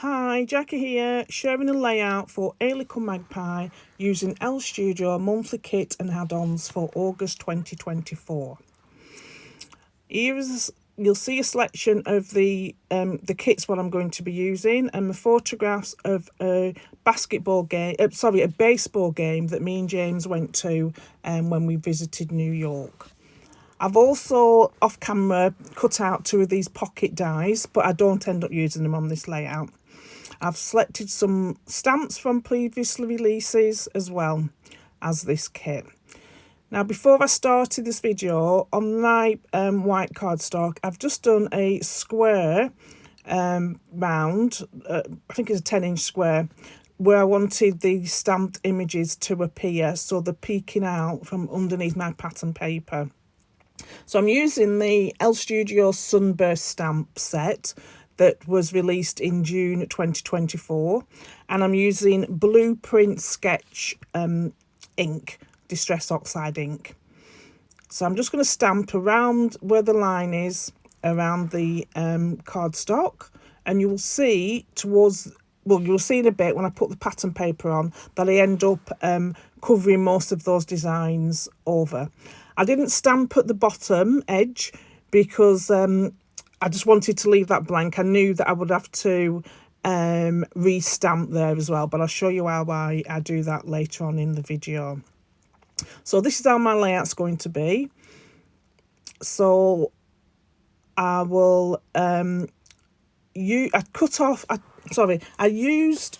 Hi, Jackie here, sharing a layout for Hey Little Magpie using Elle Studio monthly kit and add-ons for August 2024. You'll see a selection of the kits what I'm going to be using and the photographs of a baseball game that me and James went to when we visited New York. I've also, off camera, cut out 2 of these pocket dies, but I don't end up using them on this layout. I've selected some stamps from previous releases as well as this kit. Now, before I started this video, on my white cardstock, I've just done a square round, I think it's a 10-inch square, where I wanted the stamped images to appear, so they're peeking out from underneath my pattern paper. So I'm using the Elle Studio Sunburst stamp set that was released in June 2024, and I'm using Blueprint Sketch ink, Distress Oxide ink. So I'm just going to stamp around where the line is around the cardstock, and you will see you'll see in a bit when I put the pattern paper on that I end up covering most of those designs over. I didn't stamp at the bottom edge because I just wanted to leave that blank. I knew that I would have to re-stamp there as well, but I'll show you how I do that later on in the video. So this is how my layout's going to be. So I will I used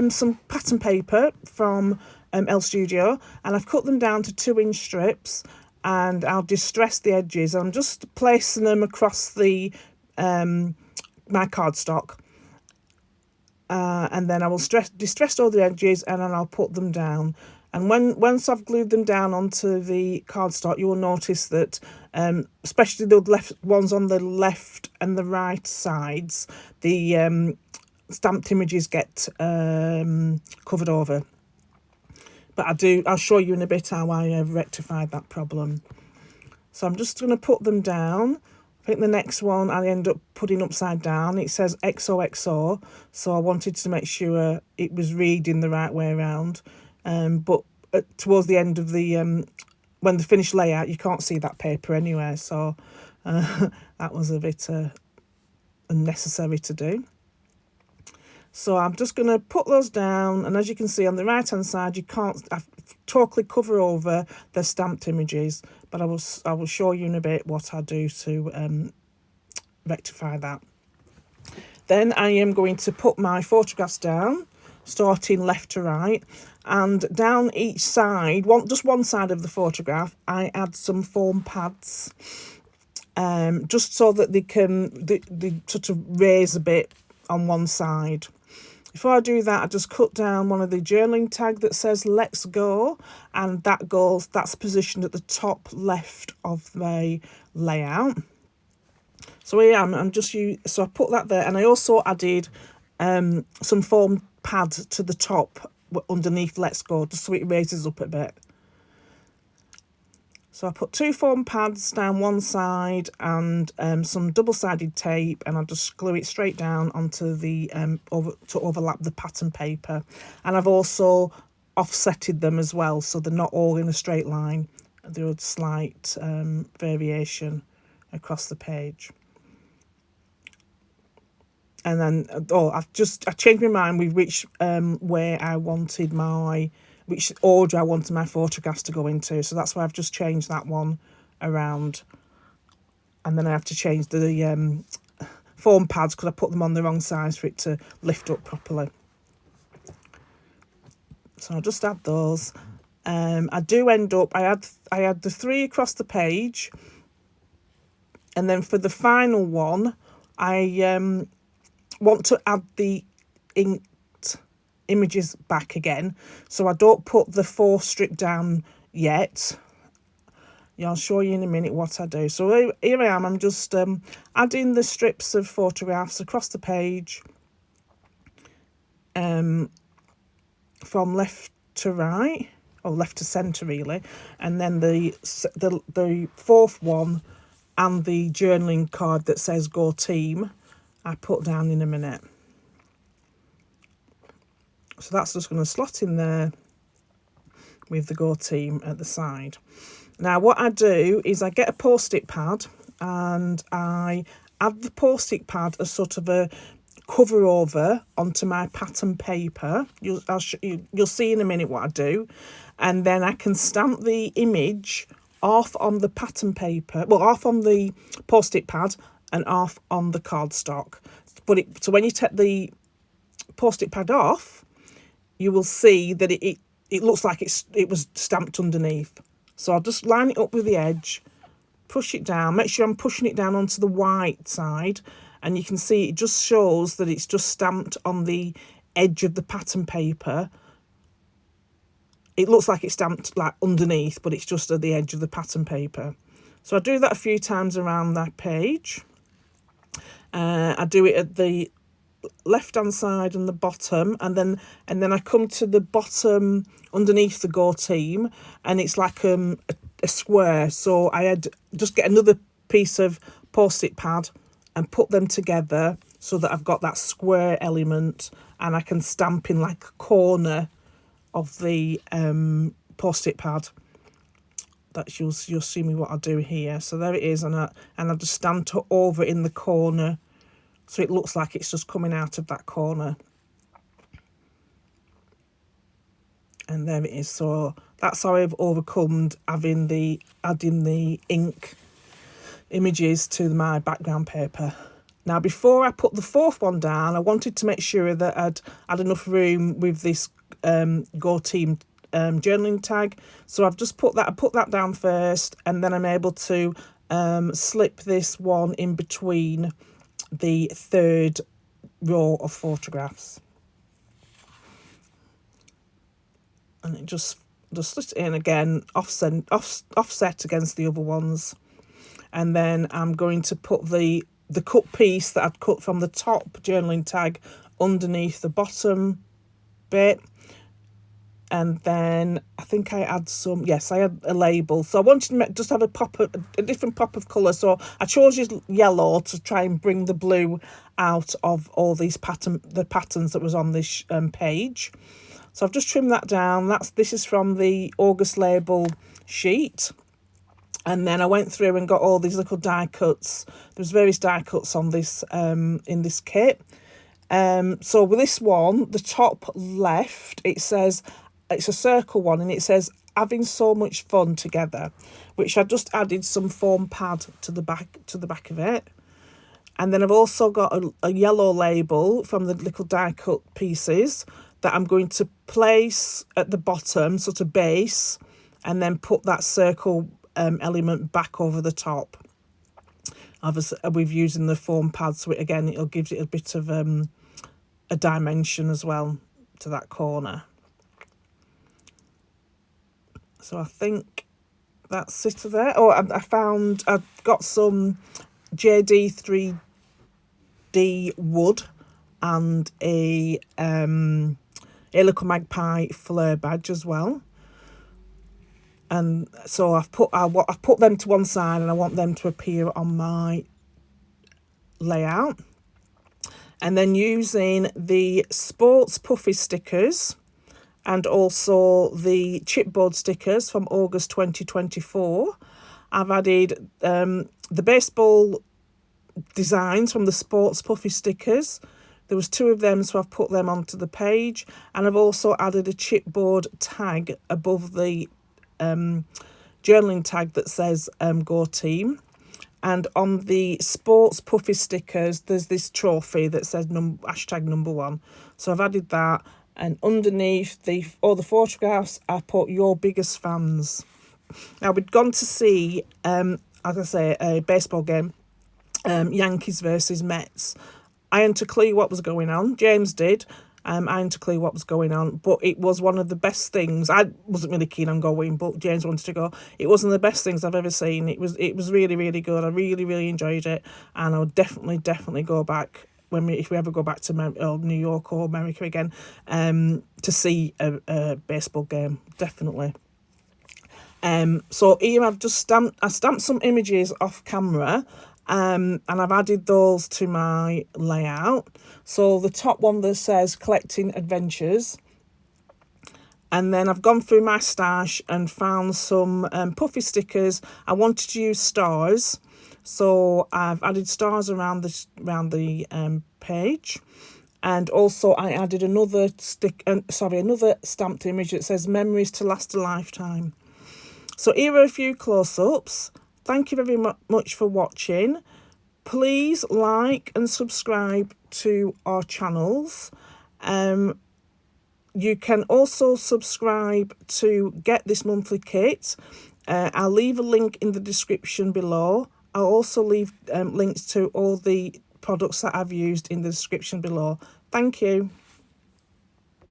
some pattern paper from Elle Studio, and I've cut them down to 2-inch strips, and I'll distress the edges. I'm just placing them across the my cardstock, and then I will distress all the edges, and then I'll put them down. And once I've glued them down onto the cardstock, you will notice that, especially the ones on the left and the right sides, the stamped images get covered over. But I'll show you in a bit how I rectified that problem. So I'm just going to put them down. I think the next one I end up putting upside down. It says XOXO, so I wanted to make sure it was reading the right way around. But towards the end of the, when the finished layout, you can't see that paper anywhere. So that was a bit unnecessary to do. So I'm just going to put those down, and as you can see on the right hand side, I totally cover over the stamped images, but I will show you in a bit what I do to rectify that. Then I am going to put my photographs down, starting left to right, and down each side, just one side of the photograph, I add some foam pads, just so that they sort of raise a bit on one side. Before I do that, I just cut down one of the journaling tag that says "Let's Go," and that's positioned at the top left of the layout. So here I am. So I put that there, and I also added some foam pad to the top underneath "Let's Go," just so it raises up a bit. So I put 2 foam pads down one side and some double-sided tape, and I'll just glue it straight down onto the to overlap the pattern paper. And I've also offsetted them as well, so they're not all in a straight line. There was slight variation across the page. And then I changed my mind with which which order I wanted my photographs to go into. So that's why I've just changed that one around. And then I have to change the foam pads because I put them on the wrong size for it to lift up properly. So I'll just add those. I add the 3 across the page. And then for the final one, I want to add the inked images back again, so I don't put the 4 strip down yet. Yeah, I'll show you in a minute what I do. So here I am. I'm just adding the strips of photographs across the page, from left to right, or left to centre really, and then the 4th one and the journaling card that says "Go Team" I put down in a minute. So that's just going to slot in there with the Go Team at the side. Now what I do is I get a post-it pad and I add the post-it pad as sort of a cover over onto my pattern paper. You'll see in a minute what I do. And then I can stamp the image off on the pattern paper, well, off on the post-it pad and off on the cardstock. So when you take the post-it pad off, you will see that it looks like it was stamped underneath. So I'll just line it up with the edge, push it down, make sure I'm pushing it down onto the white side, and you can see it just shows that it's just stamped on the edge of the pattern paper. It looks like it's stamped like underneath, but it's just at the edge of the pattern paper. So I do that a few times around that page. I do it at the left hand side and the bottom, and then I come to the bottom underneath the Go Team, and it's like a square. So I had just get another piece of post-it pad and put them together so that I've got that square element, and I can stamp in like a corner of the post-it pad. That you'll see me what I do here. So there it is, and I just stamp it over in the corner, so it looks like it's just coming out of that corner. And there it is. So that's how I've overcome adding the ink images to my background paper. Now, before I put the fourth one down, I wanted to make sure that I'd had enough room with this Go Team journaling tag. So I've just put that down first, and then I'm able to slip this one in between the third row of photographs, and it just slits it in again, offset against the other ones. And then I'm going to put the cut piece that I'd cut from the top journaling tag underneath the bottom bit. And then I think I had I had a label. So I wanted to just have a different pop of colour. So I chose yellow to try and bring the blue out of all these the patterns that was on this page. So I've just trimmed that down. This is from the August label sheet. And then I went through and got all these little die cuts. There's various die cuts on this in this kit. So with this one, the top left, it says, it's a circle one, and it says having so much fun together, which I just added some foam pad to the back of it. And then I've also got a yellow label from the little die cut pieces that I'm going to place at the bottom, sort of base, and then put that circle element back over the top. Obviously, we've using the foam pad, so it'll give it a bit of a dimension as well to that corner. So I think that's it there. Oh, I've got some JD 3D wood and a Hey Little Magpie flare badge as well. And so I've put them to one side, and I want them to appear on my layout. And then using the sports Puffy stickers and also the chipboard stickers from August 2024, I've added the baseball designs from the sports Puffy stickers. There was 2 of them, so I've put them onto the page. And I've also added a chipboard tag above the journaling tag that says Go Team. And on the sports Puffy stickers, there's this trophy that says #1. So I've added that, and underneath all the photographs, I put your biggest fans. Now, we'd gone to see, as I say, a baseball game, Yankees versus Mets. I hadn't a clue what was going on. James did. I hadn't a clue what was going on, but it was one of the best things. I wasn't really keen on going, but James wanted to go. It was one of the best things I've ever seen. It was really, really good. I really, really enjoyed it, and I would definitely go back if we ever go back to New York or America again, to see a baseball game. Definitely. So here I've just stamped some images off camera. And I've added those to my layout. So the top one that says collecting adventures, And then I've gone through my stash and found some Puffy stickers. I wanted to use stars, so I've added stars around the page. And also I added another another stamped image that says "Memories to last a lifetime." So here are a few close-ups. Thank you very much for watching. Please like and subscribe to our channels. You can also subscribe to get this monthly kit. I'll leave a link in the description below. I'll also leave links to all the products that I've used in the description below. Thank you.